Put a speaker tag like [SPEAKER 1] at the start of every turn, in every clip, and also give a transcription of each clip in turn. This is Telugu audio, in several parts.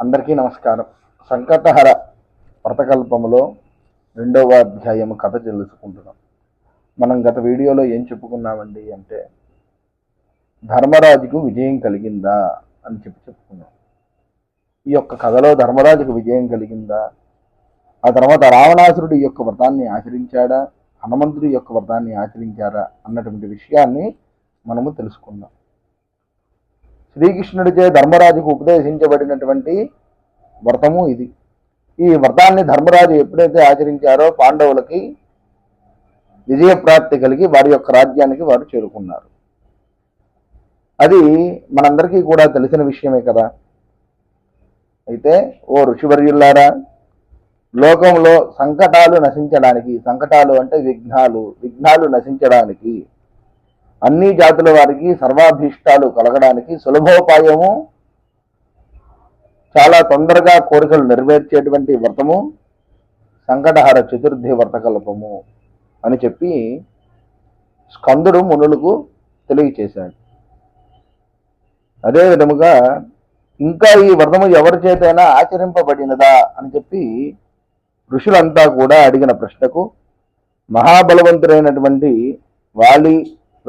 [SPEAKER 1] అందరికీ నమస్కారం. సంకటహర వ్రతకల్పములో 2వ అధ్యాయము కథ తెలుసుకుంటున్నాం. మనం గత వీడియోలో ఏం చెప్పుకున్నామండి అంటే, ధర్మరాజుకు విజయం కలిగిందా అని చెప్పుకున్నాం. ఈ యొక్క కథలో ధర్మరాజుకు విజయం కలిగిందా, ఆ తర్వాత రావణాసురుడు ఈ యొక్క వ్రతాన్ని ఆచరించాడా, హనుమంతుడి యొక్క వ్రతాన్ని ఆచరించారా అన్నటువంటి విషయాన్ని మనము తెలుసుకుందాం. శ్రీకృష్ణుడిచే ధర్మరాజుకు ఉపదేశించబడినటువంటి వ్రతము ఇది. ఈ వ్రతాన్ని ధర్మరాజు ఎప్పుడైతే ఆచరించారో పాండవులకి విజయప్రాప్తి కలిగి వారి యొక్క రాజ్యానికి వారు చేరుకున్నారు. అది మనందరికీ కూడా తెలిసిన విషయమే కదా. అయితే ఓ ఋషివర్యులారా, లోకంలో సంకటాలు నశించడానికి, సంకటాలు అంటే విఘ్నాలు నశించడానికి, అన్ని జాతుల వారికి సర్వాభీష్టాలు కలగడానికి సులభోపాయము, చాలా తొందరగా కోరికలు నెరవేర్చేటువంటి వ్రతము సంకటహర చతుర్థి వ్రతకల్పము అని చెప్పి స్కందుడు మునులకు తెలియచేశాడు. అదే విధముగా ఇంకా ఈ వ్రతము ఎవరి చేతైనా ఆచరింపబడినదా అని చెప్పి ఋషులంతా కూడా అడిగిన ప్రశ్నకు మహాబలవంతుడైనటువంటి వాలి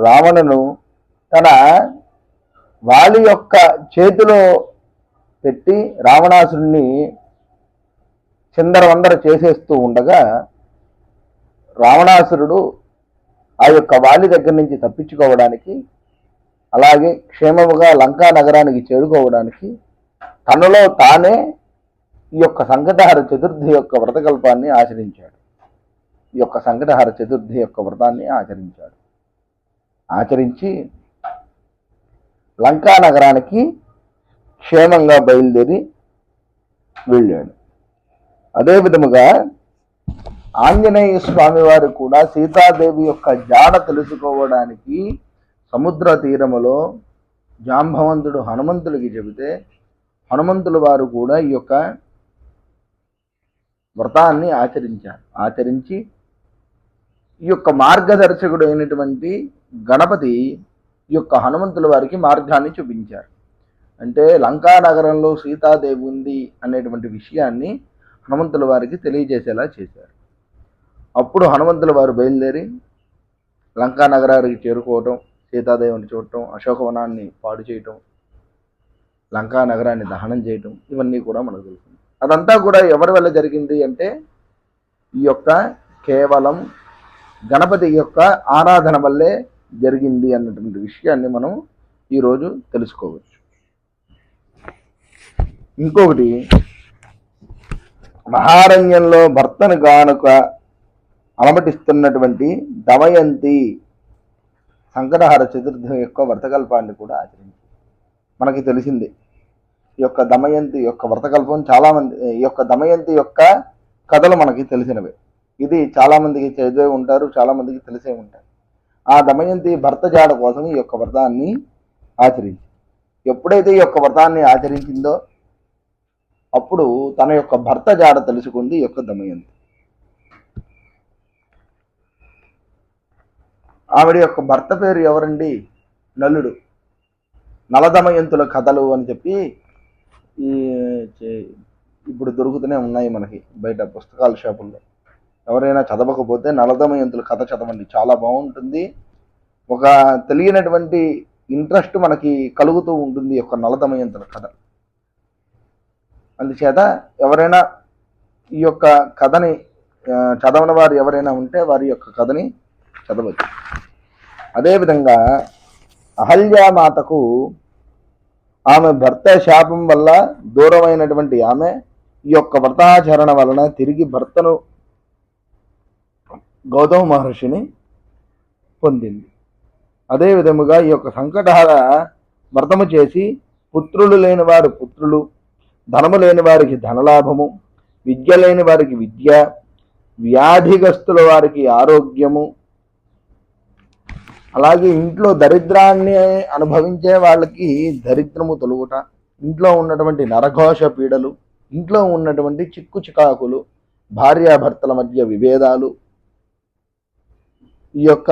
[SPEAKER 1] రావణును తన వాలి యొక్క చేతిలో పెట్టి రావణాసురుణ్ణి చిందరవందర చేసేస్తూ ఉండగా రావణాసురుడు ఆ యొక్క వాలి దగ్గర నుంచి తప్పించుకోవడానికి, అలాగే క్షేమముగా లంకా నగరానికి చేరుకోవడానికి తనలో తానే ఈ యొక్క సంకటహర చతుర్థి యొక్క వ్రతకల్పాన్ని ఆచరించాడు. ఈ యొక్క సంకటహర చతుర్థి యొక్క వ్రతాన్ని ఆచరించి లంకా నగరానికి క్షేమంగా బయలుదేరి వెళ్ళాడు. అదే విధముగా ఆంజనేయ స్వామి వారు కూడా సీతాదేవి యొక్క జాడ తెలుసుకోవడానికి సముద్ర తీరములో జాంబవంతుడు హనుమంతుడికి చెబితే హనుమంతుల వారు కూడా ఈ యొక్క వ్రతాన్ని ఆచరించి ఈ యొక్క మార్గదర్శకుడు అయినటువంటి గణపతి ఈ యొక్క హనుమంతుల వారికి మార్గాన్ని చూపించారు. అంటే లంకా నగరంలో సీతాదేవి ఉంది అనేటువంటి విషయాన్ని హనుమంతుల వారికి తెలియజేసేలా చేశారు. అప్పుడు హనుమంతుల వారు బయలుదేరి లంకా నగరానికి చేరుకోవటం, సీతాదేవిని చూడటం, అశోకవనాన్ని పాడు చేయటం, లంకా నగరాన్ని దహనం చేయటం, ఇవన్నీ కూడా మనకు తెలుస్తుంది. అదంతా కూడా ఎవరి వల్ల జరిగింది అంటే ఈ యొక్క కేవలం గణపతి యొక్క ఆరాధన వల్లే జరిగింది అన్నటువంటి విషయాన్ని మనం ఈరోజు తెలుసుకోవచ్చు. ఇంకొకటి, మహారణ్యంలో భర్తను గానుక అలమటిస్తున్నటువంటి దమయంతి సంకటహర చతుర్థి యొక్క వ్రతకల్పాన్ని కూడా ఆచరించి మనకి తెలిసింది. ఈ యొక్క దమయంతి యొక్క వ్రతకల్పం చాలామంది, ఈ యొక్క దమయంతి యొక్క కథలు మనకి తెలిసినవే. ఇది చాలామందికి చదివే ఉంటారు, చాలామందికి తెలిసే ఉంటారు. ఆ దమయంతి భర్త జాడ కోసం ఈ యొక్క వ్రతాన్ని ఆచరించి, ఎప్పుడైతే ఈ యొక్క వ్రతాన్ని ఆచరించిందో అప్పుడు తన యొక్క భర్త జాడ తెలుసుకుంది ఈ యొక్క దమయంతి. ఆవిడ యొక్క భర్త పేరు ఎవరండి? నలుడు. నలదమయంతుల కథలు అని చెప్పి ఇప్పుడు దొరుకుతూనే ఉన్నాయి మనకి బయట పుస్తకాల షాపుల్లో. ఎవరైనా చదవకపోతే నలదమయంతుల కథ చదవండి, చాలా బాగుంటుంది. ఒక తెలియనటువంటి ఇంట్రెస్ట్ మనకి కలుగుతూ ఉంటుంది ఈ యొక్క నలదమయంతుల కథ. అందుచేత ఎవరైనా ఈ యొక్క కథని చదవని వారు ఎవరైనా ఉంటే వారి యొక్క కథని చదవచ్చు. అదేవిధంగా అహల్యామాతకు ఆమె భర్త శాపం వల్ల దూరమైనటువంటి ఆమె ఈ యొక్క వ్రతాచరణ వలన తిరిగి భర్తను గౌతమ మహర్షిని పొందింది. అదే విధముగా ఈ యొక్క సంకటహర వ్రతము చేసి పుత్రులు లేని వారు పుత్రులు, ధనము లేని వారికి ధనలాభము, విద్య లేని వారికి విద్య, వ్యాధిగ్రస్తుల వారికి ఆరోగ్యము, అలాగే ఇంట్లో దరిద్రాన్ని అనుభవించే వాళ్ళకి దరిద్రము తొలుగుట, ఇంట్లో ఉన్నటువంటి నరఘోష పీడలు, ఇంట్లో ఉన్నటువంటి చిక్కు చికాకులు, భార్యాభర్తల మధ్య విభేదాలు, ఈ యొక్క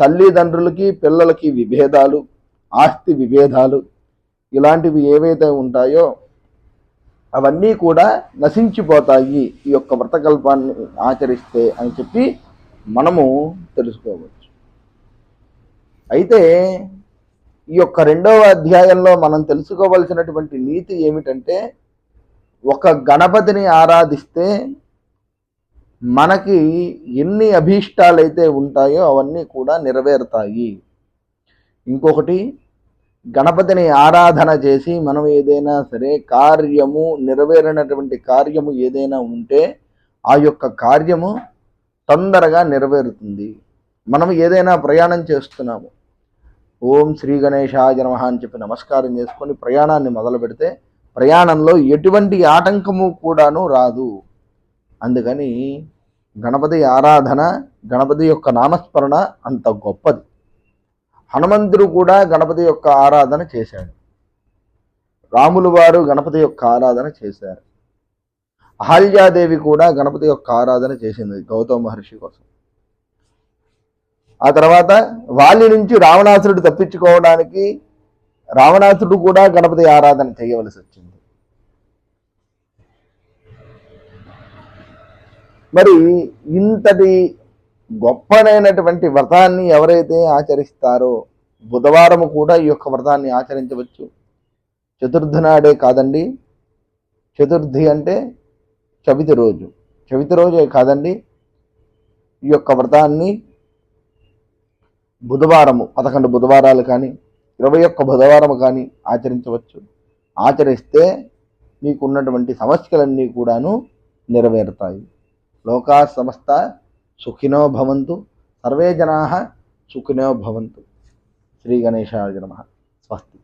[SPEAKER 1] తల్లిదండ్రులకి పిల్లలకి విభేదాలు, ఆస్తి విభేదాలు, ఇలాంటివి ఏవైతే ఉంటాయో అవన్నీ కూడా నశించిపోతాయి ఈ యొక్క వ్రతకల్పాన్ని ఆచరిస్తే అని చెప్పి మనము తెలుసుకోవచ్చు. అయితే ఈ యొక్క 2వ అధ్యాయంలో మనం తెలుసుకోవలసినటువంటి నీతి ఏమిటంటే, ఒక గణపతిని ఆరాధిస్తే మనకి ఎన్ని అభీష్టాలైతే ఉంటాయో అవన్నీ కూడా నెరవేరుతాయి. ఇంకొకటి, గణపతిని ఆరాధన చేసి మనం ఏదైనా సరే కార్యము నెరవేరినటువంటి కార్యము ఏదైనా ఉంటే ఆ యొక్క కార్యము తొందరగా నెరవేరుతుంది. మనం ఏదైనా ప్రయాణం చేస్తున్నాము, ఓం శ్రీ గణేశాయ నమః అని చెప్పి నమస్కారం చేసుకొని ప్రయాణాన్ని మొదలు పెడితే ప్రయాణంలో ఎటువంటి ఆటంకము కూడాను రాదు. అందుకని గణపతి ఆరాధన, గణపతి యొక్క నామస్మరణ అంత గొప్పది. హనుమంతుడు కూడా గణపతి యొక్క ఆరాధన చేశాడు. రాములు వారు గణపతి యొక్క ఆరాధన చేశారు. అహల్యాదేవి కూడా గణపతి యొక్క ఆరాధన చేసింది గౌతమ మహర్షి కోసం. ఆ తర్వాత వాలి నుంచి రావణాసురుడు తప్పించుకోవడానికి రావణాసురుడు కూడా గణపతి ఆరాధన చేయవలసి వచ్చింది. మరి ఇంతటి గొప్పనైనటువంటి వ్రతాన్ని ఎవరైతే ఆచరిస్తారో, బుధవారము కూడా ఈ యొక్క వ్రతాన్ని ఆచరించవచ్చు. చతుర్థి నాడే కాదండి, చతుర్థి అంటే చవితి రోజు, చవితి రోజే కాదండి, ఈ యొక్క వ్రతాన్ని బుధవారము 11 బుధవారాలు కానీ 21 బుధవారము కానీ ఆచరించవచ్చు. ఆచరిస్తే మీకున్నటువంటి సమస్యలన్నీ కూడాను నెరవేరుతాయి. లోకా సమస్త సుఖినో భవంతు, సర్వే జనాః సుఖినో భవంతు. శ్రీ గణేశాయ నమః. స్వస్తి.